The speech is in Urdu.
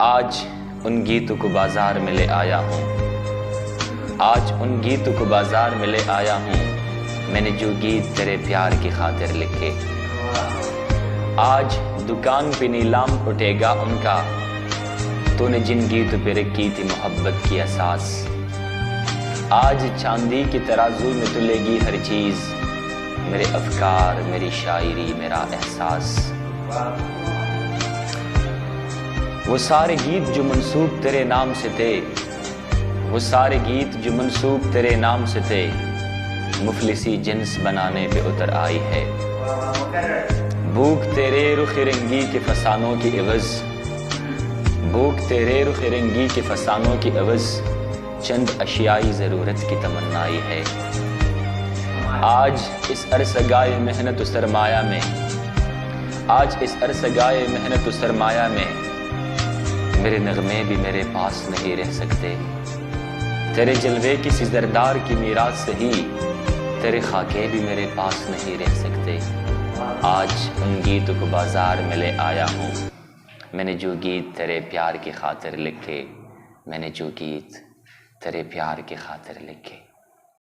آج ان گیتوں کو بازار میں لے آیا ہوں، آج ان گیتوں کو بازار میں لے آیا ہوں، میں نے جو گیت تیرے پیار کی خاطر لکھے۔ آج دکان پہ نیلام اٹھے گا ان کا، تو نے جن گیتوں پہ رکھی تھی محبت کی اساس۔ آج چاندی کی ترازو میں تلے گی ہر چیز، میرے افکار، میری شاعری، میرا احساس۔ وہ سارے گیت جو منسوب تیرے نام سے تھے، وہ سارے گیت جو منسوب تیرے نام سے تھے، مفلسی جنس بنانے پہ اتر آئی ہے۔ بھوک تیرے رخ رنگی کے فسانوں کی عوض، بھوک تیرے رخ رنگی کے فسانوں کی عوض، چند اشیائی ضرورت کی تمنائی ہے۔ آج اس عرصگائے محنت و سرمایہ میں، آج اس عرصگائے محنت و سرمایہ میں، میرے نغمے بھی میرے پاس نہیں رہ سکتے۔ تیرے جلوے کسی زردار کی میراث سے ہی، تیرے خاکے بھی میرے پاس نہیں رہ سکتے۔ آج ان گیتوں کو بازار میں لے آیا ہوں، میں نے جو گیت تیرے پیار کی خاطر لکھے، میں نے جو گیت تیرے پیار کی خاطر لکھے۔